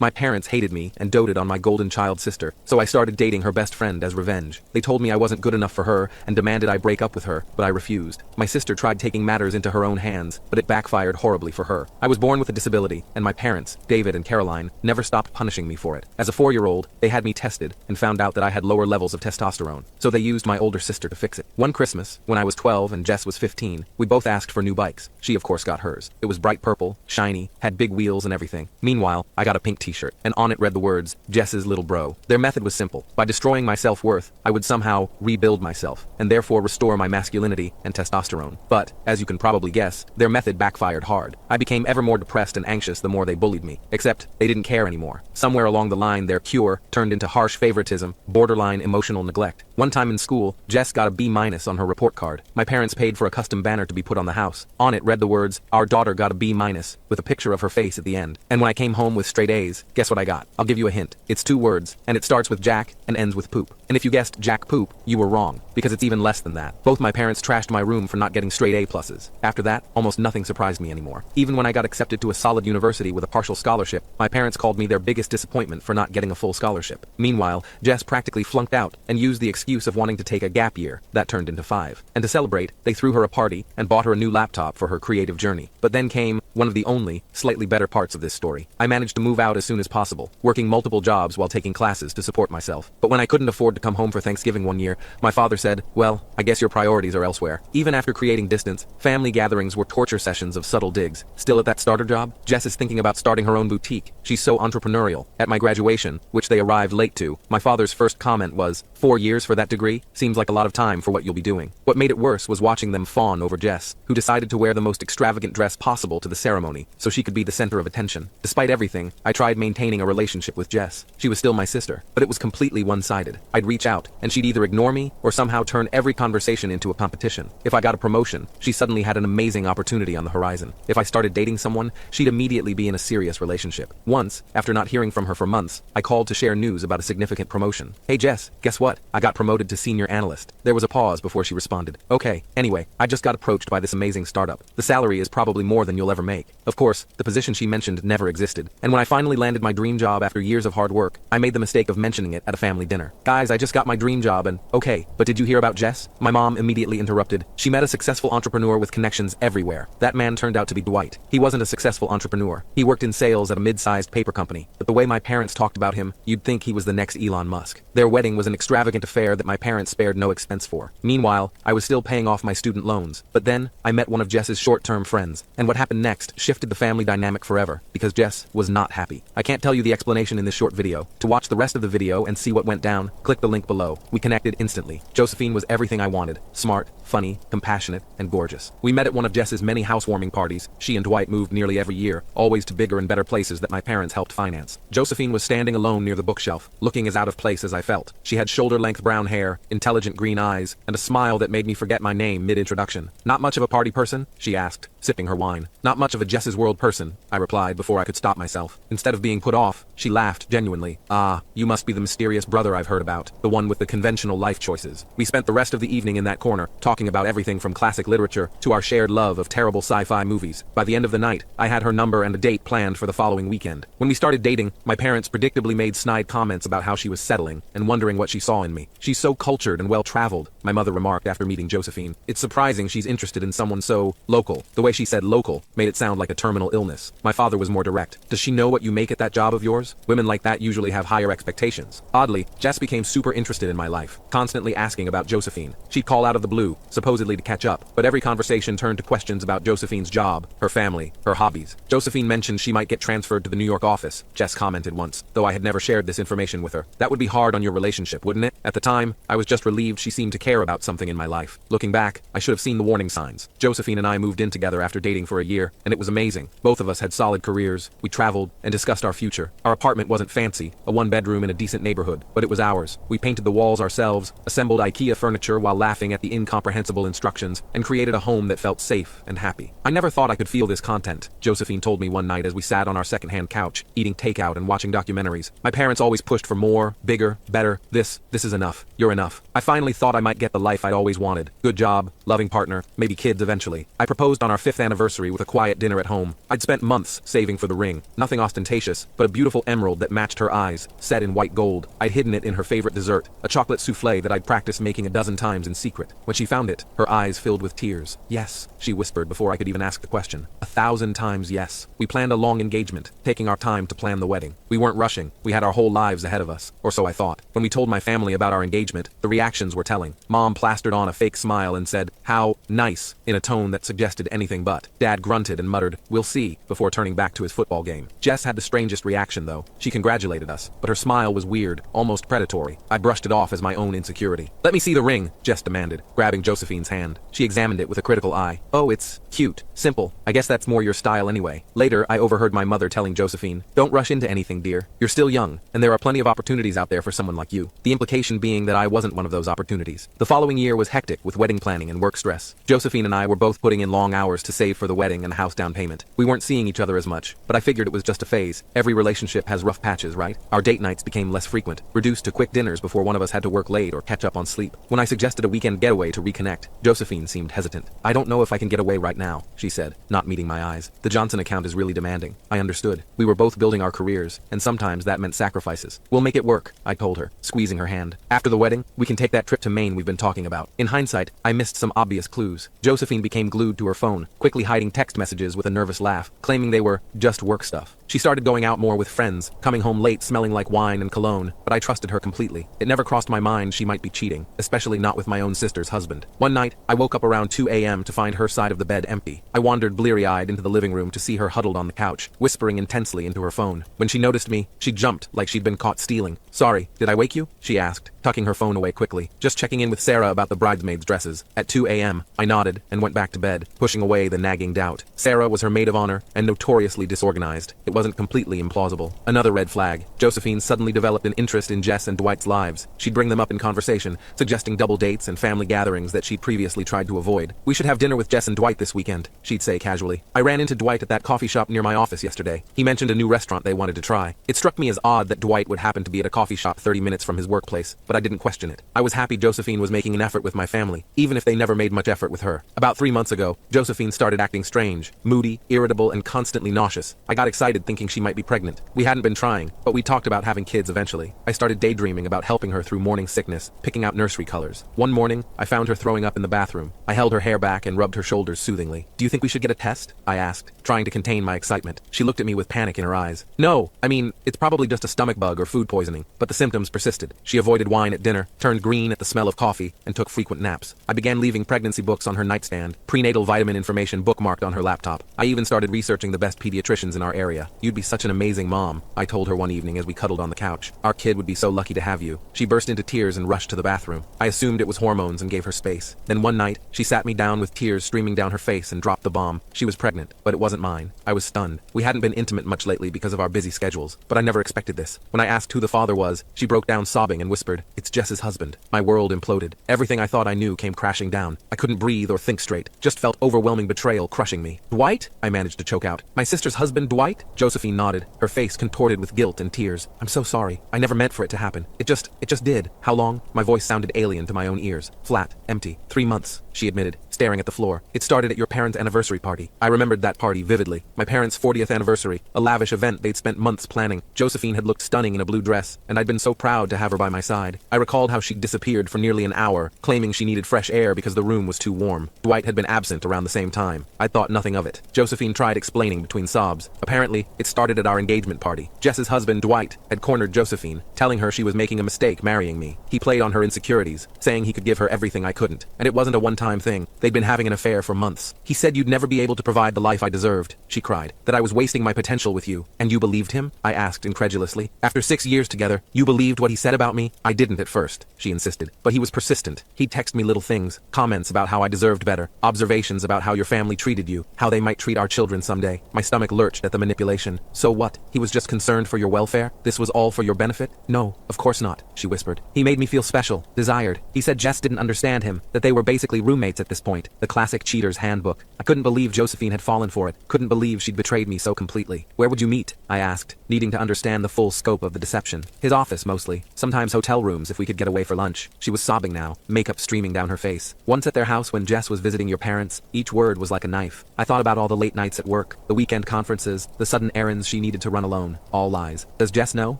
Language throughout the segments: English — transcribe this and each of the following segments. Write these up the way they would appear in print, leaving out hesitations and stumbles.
My parents hated me and doted on my golden child sister, so I started dating her best friend as revenge. They told me I wasn't good enough for her and demanded I break up with her, but I refused. My sister tried taking matters into her own hands, but it backfired horribly for her. I was born with a disability, and my parents, David and Caroline, never stopped punishing me for it. As a 4-year-old, they had me tested and found out that I had lower levels of testosterone, so they used my older sister to fix it. One Christmas, when I was 12 and Jess was 15, we both asked for new bikes. She of course got hers. It was bright purple, shiny, had big wheels and everything. Meanwhile, I got a pink t-shirt, and on it read the words, Jess's little bro. Their method was simple. By destroying my self-worth, I would somehow rebuild myself, and therefore restore my masculinity and testosterone. But, as you can probably guess, their method backfired hard. I became ever more depressed and anxious the more they bullied me. Except, they didn't care anymore. Somewhere along the line, their cure turned into harsh favoritism, borderline emotional neglect. One time in school, Jess got a B- on her report card. My parents paid for a custom banner to be put on the house. On it read the words, our daughter got a B- with a picture of her face at the end. And when I came home with straight A's, guess what I got? I'll give you a hint. It's 2 words, and it starts with Jack and ends with poop. And if you guessed Jack Poop, you were wrong, because it's even less than that. Both my parents trashed my room for not getting straight A+. After that, almost nothing surprised me anymore. Even when I got accepted to a solid university with a partial scholarship, my parents called me their biggest disappointment for not getting a full scholarship. Meanwhile, Jess practically flunked out and used the excuse of wanting to take a gap year. That turned into 5. And to celebrate, they threw her a party and bought her a new laptop for her creative journey. But then came one of the only, slightly better parts of this story. I managed to move out as soon as possible, working multiple jobs while taking classes to support myself. But when I couldn't afford to come home for Thanksgiving one year, my father said, well, I guess your priorities are elsewhere. Even after creating distance, family gatherings were torture sessions of subtle digs. Still at that starter job, Jess is thinking about starting her own boutique. She's so entrepreneurial. At my graduation, which they arrived late to, my father's first comment was, 4 years for that degree? Seems like a lot of time for what you'll be doing. What made it worse was watching them fawn over Jess, who decided to wear the most extravagant dress possible to the ceremony, so she could be the center of attention. Despite everything, I tried maintaining a relationship with Jess. She was still my sister, but it was completely one-sided. I'd reach out, and she'd either ignore me or somehow turn every conversation into a competition. If I got a promotion, she suddenly had an amazing opportunity on the horizon. If I started dating someone, she'd immediately be in a serious relationship. Once, after not hearing from her for months, I called to share news about a significant promotion. Hey Jess, guess what? I got promoted to senior analyst. There was a pause before she responded. Okay, anyway, I just got approached by this amazing startup. The salary is probably more than you'll ever make. Of course, the position she mentioned never existed. And when I finally landed my dream job after years of hard work, I made the mistake of mentioning it at a family dinner. Guys, I just got my dream job and, okay, but did you hear about Jess? My mom immediately interrupted. She met a successful entrepreneur with connections everywhere. That man turned out to be Dwight. He wasn't a successful entrepreneur. He worked in sales at a mid-sized paper company. But the way my parents talked about him, you'd think he was the next Elon Musk. Their wedding was an extravagant affair that my parents spared no expense for. Meanwhile, I was still paying off my student loans. But then, I met one of Jess's short-term friends. And what happened next shifted the family dynamic forever, because Jess was not happy. I can't tell you the explanation in this short video. To watch the rest of the video and see what went down, click the link below. We connected instantly. Josephine was everything I wanted. Smart, funny, compassionate, and gorgeous. We met at one of Jess's many housewarming parties. She and Dwight moved nearly every year, always to bigger and better places that my parents helped finance. Josephine was standing alone near the bookshelf, looking as out of place as I felt. She had shoulder-length brown hair, intelligent green eyes, and a smile that made me forget my name mid-introduction. Not much of a party person? She asked, sipping her wine. Not much of a Jess's World person, I replied before I could stop myself. Instead of being put off, she laughed genuinely. Ah, you must be the mysterious brother I've heard about, the one with the conventional life choices. We spent the rest of the evening in that corner, talking about everything from classic literature to our shared love of terrible sci-fi movies. By the end of the night, I had her number and a date planned for the following weekend. When we started dating, my parents predictably made snide comments about how she was settling and wondering what she saw in me. She's so cultured and well-traveled, my mother remarked after meeting Josephine. It's surprising she's interested in someone so local. The way she said local made it sound like a terminal illness. My father was more direct. Does she know what you make at that job of yours? Women like that usually have higher expectations. Oddly, Jess became super interested in my life, constantly asking about Josephine. She'd call out of the blue, supposedly to catch up, but every conversation turned to questions about Josephine's job, her family, her hobbies. Josephine mentioned she might get transferred to the New York office, Jess commented once, though I had never shared this information with her. That would be hard on your relationship, wouldn't it? At the time, I was just relieved she seemed to care about something in my life. Looking back, I should have seen the warning signs. Josephine and I moved in together after dating for a year, and it was amazing. Both of us had solid careers, we traveled, and discussed our future. Our apartment wasn't fancy, a one-bedroom in a decent neighborhood, but it was ours. We painted the walls ourselves, assembled IKEA furniture while laughing at the incomprehensible comprehensible instructions, and created a home that felt safe and happy. I never thought I could feel this content, Josephine told me one night as we sat on our secondhand couch, eating takeout and watching documentaries. My parents always pushed for more, bigger, better. This is enough. You're enough. I finally thought I might get the life I'd always wanted. Good job, loving partner, maybe kids eventually. I proposed on our 5th anniversary with a quiet dinner at home. I'd spent months saving for the ring. Nothing ostentatious, but a beautiful emerald that matched her eyes, set in white gold. I'd hidden it in her favorite dessert, a chocolate souffle that I'd practiced making a dozen times in secret. When she found it, her eyes filled with tears. Yes, she whispered before I could even ask the question. 1,000 times yes. We planned a long engagement, taking our time to plan the wedding. We weren't rushing. We had our whole lives ahead of us, or so I thought. When we told my family about our engagement, the reactions were telling. Mom plastered on a fake smile and said, "How nice," in a tone that suggested anything but. Dad grunted and muttered, "We'll see," before turning back to his football game. Jess had the strangest reaction though. She congratulated us, but her smile was weird, almost predatory. I brushed it off as my own insecurity. "Let me see the ring," Jess demanded, grabbing Josephine's hand. She examined it with a critical eye. "Oh, it's cute. Simple. I guess that's more your style anyway." Later, I overheard my mother telling Josephine, "Don't rush into anything, dear. You're still young, and there are plenty of opportunities out there for someone like you." The implication being that I wasn't one of those opportunities. The following year was hectic with wedding planning and work stress. Josephine and I were both putting in long hours to save for the wedding and the house down payment. We weren't seeing each other as much, but I figured it was just a phase. Every relationship has rough patches, right? Our date nights became less frequent, reduced to quick dinners before one of us had to work late or catch up on sleep. When I suggested a weekend getaway to reconnect, Josephine seemed hesitant. "I don't know if I can get away right now," she said, not meeting my eyes. "The Johnson account is really demanding." I understood. We were both building our careers, and sometimes that meant sacrifices. "We'll make it work," I told her, squeezing her hand. "After the wedding, we can take that trip to Maine we've been talking about." In hindsight, I missed some obvious clues. Josephine became glued to her phone, quickly hiding text messages with a nervous laugh, claiming they were just work stuff. She started going out more with friends, coming home late smelling like wine and cologne, but I trusted her completely. It never crossed my mind she might be cheating, especially not with my own sister's husband. One night, I woke up around 2 a.m. to find her side of the bed empty. I wandered bleary-eyed into the living room to see her huddled on the couch, whispering intensely into her phone. When she noticed me, she jumped like she'd been caught stealing. "Sorry, did I wake you?" she asked, tucking her phone away quickly. "Just checking in with Sarah about the bridesmaids' dresses." At 2 a.m., I nodded and went back to bed, pushing away the nagging doubt. Sarah was her maid of honor and notoriously disorganized. It wasn't completely implausible. Another red flag. Josephine suddenly developed an interest in Jess and Dwight's lives. She'd bring them up in conversation, suggesting double dates and family gatherings that she'd previously tried to avoid. "We should have dinner with Jess and Dwight this weekend," she'd say casually. "I ran into Dwight at that coffee shop near my office yesterday. He mentioned a new restaurant they wanted to try." It struck me as odd that Dwight would happen to be at a coffee shop 30 minutes from his workplace, but I didn't question it. I was happy Josephine was making an effort with my family, even if they never made much effort with her. About 3 months ago, Josephine started acting strange, moody, irritable, and constantly nauseous. I got excited thinking she might be pregnant. We hadn't been trying, but we talked about having kids eventually. I started daydreaming about helping her through morning sickness, picking out nursery colors. One morning, I found her throwing up in the bathroom. I held her hair back and rubbed her shoulders soothingly. "Do you think we should get a test?" I asked, trying to contain my excitement. She looked at me with panic in her eyes. "No, I mean, it's probably just a stomach bug or food poisoning," but the symptoms persisted. She avoided wine at dinner, turned green at the smell of coffee, and took frequent naps. I began leaving pregnancy books on her nightstand, prenatal vitamin information bookmarked on her laptop. I even started researching the best pediatricians in our area. "You'd be such an amazing mom," I told her one evening as we cuddled on the couch. "Our kid would be so lucky to have you." She burst into tears and rushed to the bathroom. I assumed it was hormones and gave her space. Then one night, she sat me down with tears streaming down her face and dropped the bomb. She was pregnant, but it wasn't mine. I was stunned. We hadn't been intimate much lately because of our busy schedules, but I never expected this. When I asked who the father was, she broke down sobbing and whispered, "It's Jess's husband." My world imploded. Everything I thought I knew came crashing down. I couldn't breathe or think straight, just felt overwhelming betrayal crushing me. "Dwight?" I managed to choke out. "My sister's husband, Dwight?" Josephine nodded, her face contorted with guilt and tears. "I'm so sorry. I never meant for it to happen. It just did." "How long?" My voice sounded alien to my own ears. Flat, empty. 3 months, she admitted, staring at the floor. "It started at your parents' anniversary party." I remembered that party vividly. My parents' 40th anniversary, a lavish event they'd spent months planning. Josephine had looked stunning in a blue dress, and I'd been so proud to have her by my side. I recalled how she'd disappeared for nearly an hour, claiming she needed fresh air because the room was too warm. Dwight had been absent around the same time. I thought nothing of it. Josephine tried explaining between sobs. Apparently, it started at our engagement party. Jess's husband, Dwight, had cornered Josephine, telling her she was making a mistake marrying me. He played on her insecurities, saying he could give her everything I couldn't. And it wasn't a one-time thing. They'd been having an affair for months. He said you'd never be able to provide the life I deserved, she cried. That I was wasting my potential with you. And you believed him? I asked incredulously. After 6 years together, you believed what he said about me? I didn't at first, she insisted. But he was persistent. He'd text me little things, comments about how I deserved better, observations about how your family treated you, how they might treat our children someday. My stomach lurched at the manipulation. So what? He was just concerned for your welfare? This was all for your benefit? No, of course not, she whispered. He made me feel special, desired. He said Jess didn't understand him, that they were basically roommates at this point. The classic cheater's handbook. I couldn't believe Josephine had fallen for it. Couldn't believe she'd betrayed me so completely. Where would you meet? I asked, needing to understand the full scope of the deception. His office, mostly. Sometimes hotel rooms if we could get away for lunch. She was sobbing now, makeup streaming down her face. Once at their house when Jess was visiting your parents, each word was like a knife. I thought about all the late nights at work, the weekend conferences, the sudden errands she needed to run alone. All lies. Does Jess know?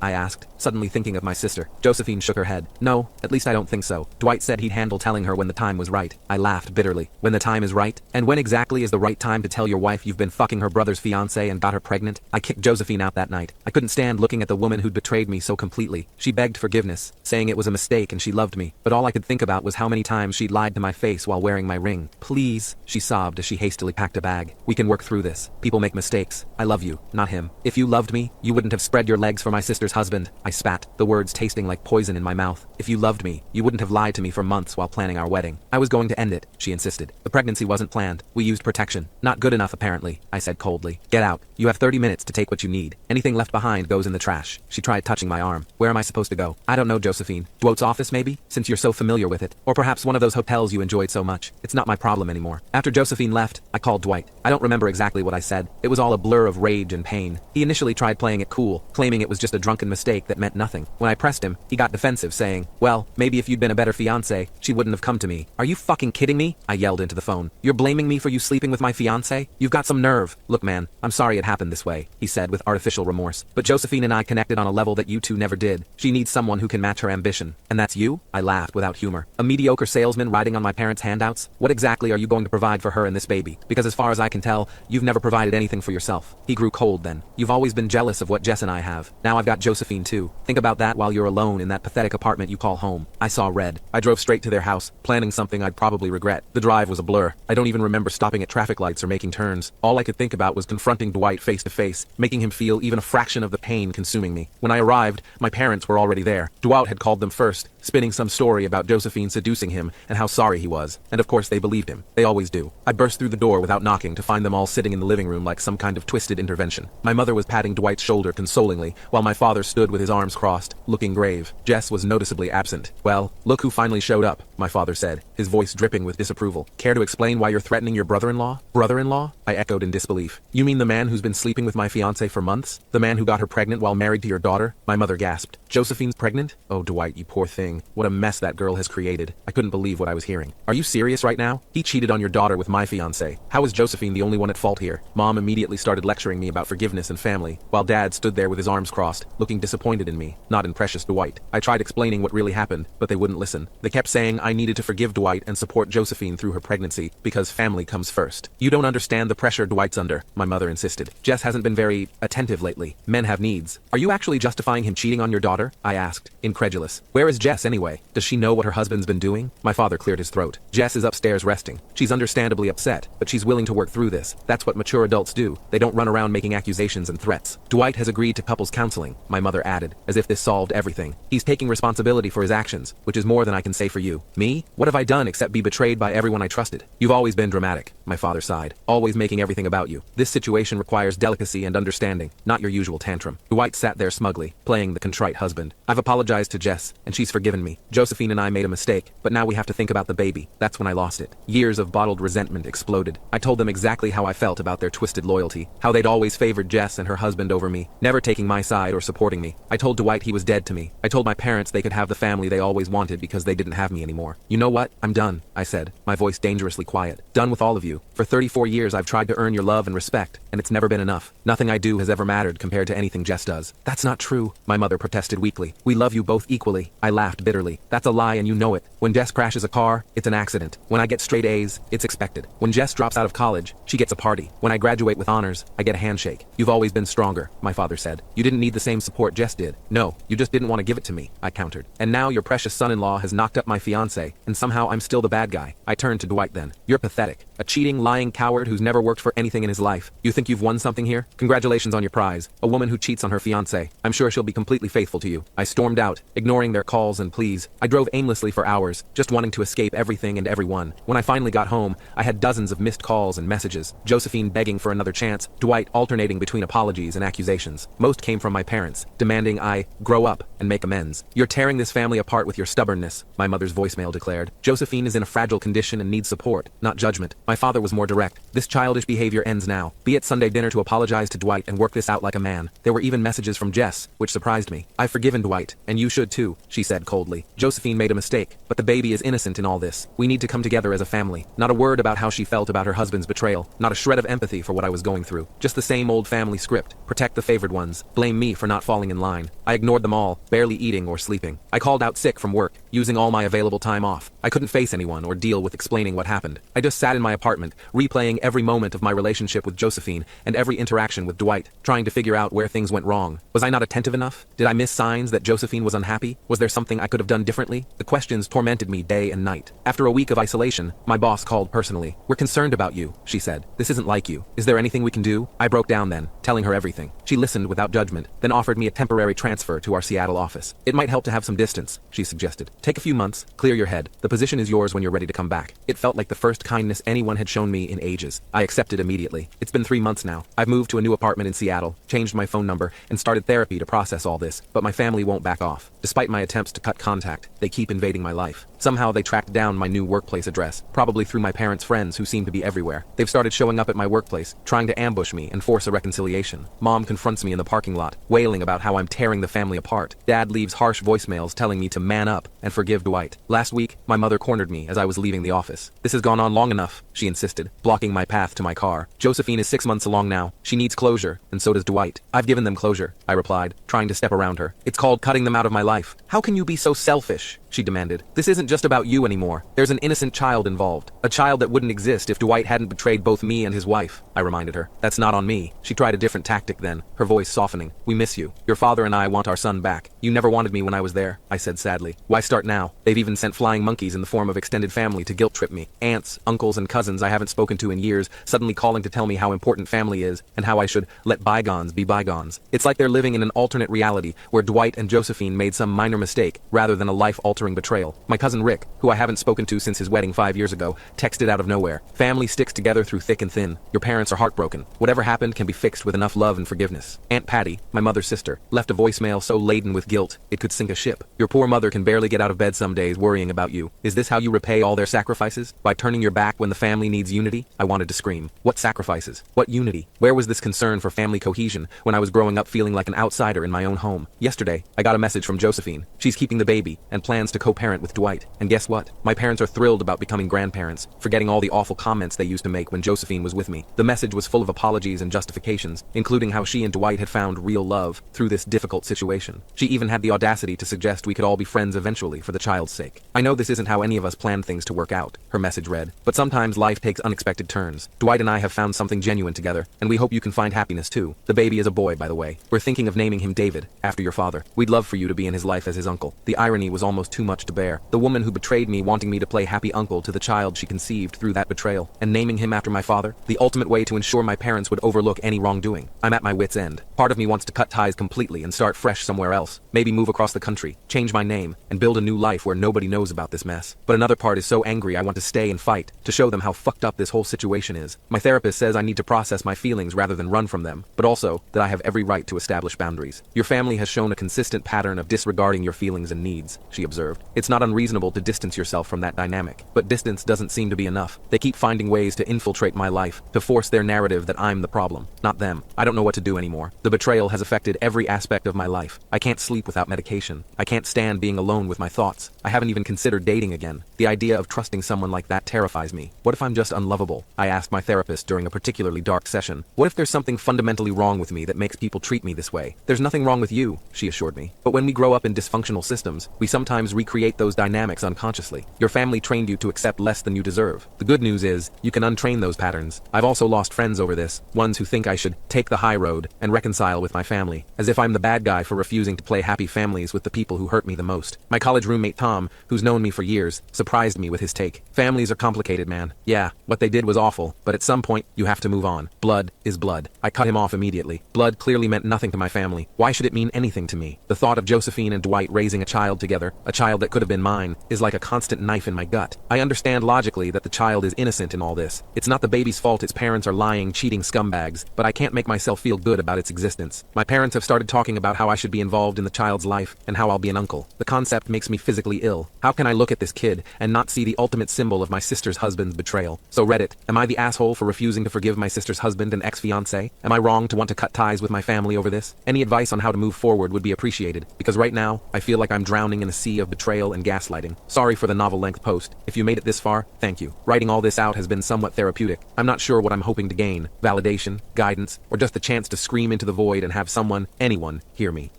I asked, suddenly thinking of my sister. Josephine shook her head. No, at least I don't think so. Dwight said he'd handle telling her when the time was right. I laughed bitterly. When the time is right? And when exactly is the right time to tell your wife you've been fucking her brother's fiancé and got her pregnant? I kicked Josephine out that night. I couldn't stand looking at the woman who'd betrayed me so completely. She begged forgiveness, saying it was a mistake and she loved me. But all I could think about was how many times she'd lied to my face while wearing my ring. Please, she sobbed as she hastily packed a bag. We can work through this. People make mistakes. I love you, not him. If you loved me, you wouldn't have spread your legs for my sister's husband. I spat, the words tasting like poison in my mouth. If you loved me, you wouldn't have lied to me for months while planning our wedding. I was going to end it, she insisted. The pregnancy wasn't planned. We used protection. Not good enough apparently, I said coldly. Get out. You have 30 minutes to take what you need. Anything left behind goes in the trash. She tried touching my arm. Where am I supposed to go? I don't know, Josephine. Dwight's office maybe? Since you're so familiar with it. Or perhaps one of those hotels you enjoyed so much. It's not my problem anymore. After Josephine left, I called Dwight. I don't remember exactly what I said. It was all a blur of rage and pain. He initially tried playing it cool, claiming it was just a drunken mistake that meant nothing. When I pressed him, he got defensive, saying, well, maybe if you'd been a better fiancé, she wouldn't have come to me. Are you fucking kidding me? I yelled into the phone. You're blaming me for you sleeping with my fiancé? You've got some nerve. Look man, I'm sorry it happened this way, he said with artificial remorse. But Josephine and I connected on a level that you two never did. She needs someone who can match her ambition. And that's you? I laughed without humor. A mediocre salesman riding on my parents' handouts? What exactly are you going to provide for her and this baby? Because as far as I can tell, you've never provided anything for yourself. He grew cold then. You've always been jealous of what Jess and I have. Now I've got Josephine too. Think about that while you're alone in that pathetic apartment you call home. I saw red. I drove straight to their house, planning something I'd probably regret. The drive was a blur. I don't even remember stopping at traffic lights or making turns. All I could think about was confronting Dwight face to face, making him feel even a fraction of the pain consuming me. When I arrived, my parents were already there. Dwight had called them first, spinning some story about Josephine seducing him and how sorry he was. And of course they believed him. They always do. I burst through the door without knocking to find them all sitting in the living room like some kind of twisted intervention. My mother was patting Dwight's shoulder consolingly, while my father stood with his arms crossed, looking grave. Jess was noticeably absent. Well, look who finally showed up, my father said, his voice dripping with disapproval. Care to explain why you're threatening your brother-in-law? Brother-in-law? I echoed in disbelief. You mean the man who's been sleeping with my fiancé for months? The man who got her pregnant while married to your daughter? My mother gasped. Josephine's pregnant? Oh, Dwight, you poor thing. What a mess that girl has created. I couldn't believe what I was hearing. Are you serious right now? He cheated on your daughter with my fiancé. How is Josephine the only one at fault here? Mom immediately started lecturing me about forgiveness and family, while Dad stood there with his arms crossed, looking disappointed in me, not in precious Dwight. I tried explaining what really happened, but they wouldn't listen. They kept saying I needed to forgive Dwight and support Josephine through her pregnancy, because family comes first. You don't understand the pressure Dwight's under, my mother insisted. Jess hasn't been very attentive lately. Men have needs. Are you actually justifying him cheating on your daughter? I asked, incredulous. Where is Jess anyway? Does she know what her husband's been doing? My father cleared his throat. Jess is upstairs resting. She's understandably upset, but she's willing to work through this. That's what mature adults do. They don't run around making accusations and threats. Dwight has agreed to couples counseling, my mother added, as if this solved everything. He's taking responsibility for his actions, which is more than I can say for you. Me? What have I done except be betrayed by everyone I trusted? You've always been dramatic, my father sighed, always making everything about you. This situation requires delicacy and understanding, not your usual tantrum. Dwight sat there smugly, playing the contrite husband. I've apologized to Jess, and she's forgiven me. Josephine and I made a mistake, but now we have to think about the baby. That's when I lost it. Years of bottled resentment exploded. I told them exactly how I felt about their twisted loyalty, how they'd always favored Jess and her husband over me, never taking my side or supporting me. I told Dwight he was dead to me. I told my parents they could have the family they always wanted because they didn't have me anymore. You know what? I'm done, I said, my voice dangerously quiet. Done with all of you. For 34 years I've tried to earn your love and respect, and it's never been enough. Nothing I do has ever mattered compared to anything Jess does. That's not true, my mother protested weakly. We love you both equally. I laughed bitterly. That's a lie and you know it. When Jess crashes a car, it's an accident. When I get straight A's, it's expected. When Jess drops out of college, she gets a party. When I graduate with honors, I get a handshake. You've always been stronger, my father said. You didn't need the same support Jess did. No, you just didn't want to give it to me, I countered. And now your precious son-in-law has knocked up my fiancé, and somehow I'm still the bad guy. I turned to Dwight then. You're pathetic. A cheating, lying coward who's never worked for anything in his life. You think you've won something here? Congratulations on your prize. A woman who cheats on her fiancé. I'm sure she'll be completely faithful to you. I stormed out, ignoring their calls and pleas. I drove aimlessly for hours, just wanting to escape everything and everyone. When I finally got home, I had dozens of missed calls and messages. Josephine begging for another chance, Dwight alternating between apologies and accusations. Most came from my parents, demanding I grow up and make amends. You're tearing this family apart with your stubbornness, my mother's voicemail declared. Josephine is in a fragile condition and needs support, not judgment. My father was more direct. This childish behavior ends now. Be at Sunday dinner to apologize to Dwight and work this out like a man. There were even messages from Jess, which surprised me. I've forgiven Dwight, and you should too, she said coldly. Josephine made a mistake, but the baby is innocent in all this. We need to come together as a family. Not a word about how she felt about her husband's betrayal. Not a shred of empathy for what I was going through. Just the same old family script. Protect the favored ones. Blame me for not falling in line. I ignored them all, barely eating or sleeping. I called out sick from work, using all my available time off. I couldn't face anyone or deal with explaining what happened. I just sat in my apartment, replaying every moment of my relationship with Josephine and every interaction with Dwight, trying to figure out where things went wrong. Was I not attentive enough? Did I miss signs that Josephine was unhappy? Was there something I could have done differently? The questions tormented me day and night. After a week of isolation, my boss called personally. We're concerned about you, she said. This isn't like you. Is there anything we can do? I broke down then, telling her everything. She listened without judgment, then offered me a temporary transfer to our Seattle office. It might help to have some distance, she suggested. Take a few months, clear your head. The position is yours when you're ready to come back. It felt like the first kindness anyone had shown me in ages. I accepted immediately. It's been 3 months now. I've moved to a new apartment in Seattle, changed my phone number, and started therapy to process all this, but my family won't back off. Despite my attempts to cut contact, they keep invading my life. Somehow they tracked down my new workplace address, probably through my parents' friends who seem to be everywhere. They've started showing up at my workplace, trying to ambush me and force a reconciliation. Mom confronts me in the parking lot, wailing about how I'm tearing the family apart. Dad leaves harsh voicemails telling me to man up and forgive Dwight. Last week, my mother cornered me as I was leaving the office. This has gone on long enough, she insisted, blocking my path to my car. Josephine is 6 months along now. She needs closure, and so does Dwight. I've given them closure, I replied, trying to step around her. It's called cutting them out of my life. How can you be so selfish? She demanded. This isn't just about you anymore. There's an innocent child involved. A child that wouldn't exist if Dwight hadn't betrayed both me and his wife, I reminded her. That's not on me. She tried a different tactic then, her voice softening. We miss you. Your father and I want our son back. You never wanted me when I was there, I said sadly. Why start now? They've even sent flying monkeys in the form of extended family to guilt trip me. Aunts, uncles, and cousins I haven't spoken to in years, suddenly calling to tell me how important family is, and how I should let bygones be bygones. It's like they're living in an alternate reality, where Dwight and Josephine made some minor mistake, rather than a life-altering betrayal. My cousin Rick, who I haven't spoken to since his wedding 5 years ago, texted out of nowhere. Family sticks together through thick and thin. Your parents are heartbroken. Whatever happened can be fixed with enough love and forgiveness. Aunt Patty, my mother's sister, left a voicemail so laden with guilt, it could sink a ship. Your poor mother can barely get out of bed some days worrying about you. Is this how you repay all their sacrifices? By turning your back when the family needs unity? I wanted to scream. What sacrifices? What unity? Where was this concern for family cohesion when I was growing up feeling like an outsider in my own home? Yesterday, I got a message from Josephine. She's keeping the baby and plans to co-parent with Dwight. And guess what? My parents are thrilled about becoming grandparents, forgetting all the awful comments they used to make when Josephine was with me. The message was full of apologies and justifications, including how she and Dwight had found real love through this difficult situation. She even had the audacity to suggest we could all be friends eventually for the child's sake. I know this isn't how any of us planned things to work out, her message read, but sometimes life takes unexpected turns. Dwight and I have found something genuine together, and we hope you can find happiness too. The baby is a boy, by the way. We're thinking of naming him David, after your father. We'd love for you to be in his life as his uncle. The irony was almost too much to bear. The woman who betrayed me wanting me to play happy uncle to the child she conceived through that betrayal, and naming him after my father, the ultimate way to ensure my parents would overlook any wrongdoing. I'm at my wit's end. Part of me wants to cut ties completely and start fresh somewhere else. Maybe move across the country, change my name, and build a new life where nobody knows about this mess. But another part is so angry I want to stay and fight, to show them how fucked up this whole situation is. My therapist says I need to process my feelings rather than run from them, but also that I have every right to establish boundaries. Your family has shown a consistent pattern of disregarding your feelings and needs, she observed. It's not unreasonable to distance yourself from that dynamic, but distance doesn't seem to be enough. They keep finding ways to infiltrate my life, to force their narrative that I'm the problem, not them. I don't know what to do anymore. The betrayal has affected every aspect of my life. I can't sleep without medication. I can't stand being alone with my thoughts. I haven't even considered dating again. The idea of trusting someone like that terrifies me. What if I'm just unlovable? I asked my therapist during a particularly dark session. What if there's something fundamentally wrong with me that makes people treat me this way? There's nothing wrong with you, she assured me. But when we grow up in dysfunctional systems, we sometimes sometimes recreate those dynamics unconsciously. Your family trained you to accept less than you deserve. The good news is, you can untrain those patterns. I've also lost friends over this, ones who think I should take the high road and reconcile with my family, as if I'm the bad guy for refusing to play happy families with the people who hurt me the most. My college roommate Tom, who's known me for years, surprised me with his take. Families are complicated, man. Yeah, what they did was awful, but at some point, you have to move on. Blood is blood. I cut him off immediately. Blood clearly meant nothing to my family. Why should it mean anything to me? The thought of Josephine and Dwight raising a child together, a child that could have been mine, is like a constant knife in my gut. I understand logically that the child is innocent in all this. It's not the baby's fault its parents are lying, cheating scumbags, but I can't make myself feel good about its existence. My parents have started talking about how I should be involved in the child's life, and how I'll be an uncle. The concept makes me physically ill. How can I look at this kid and not see the ultimate symbol of my sister's husband's betrayal? So Reddit, am I the asshole for refusing to forgive my sister's husband and ex-fiancé? Am I wrong to want to cut ties with my family over this? Any advice on how to move forward would be appreciated, because right now, I feel like I'm drowning in a sea of betrayal and gaslighting. Sorry for the novel-length post. If you made it this far, thank you. Writing all this out has been somewhat therapeutic. I'm not sure what I'm hoping to gain: validation, guidance, or just the chance to scream into the void and have someone, anyone, hear me.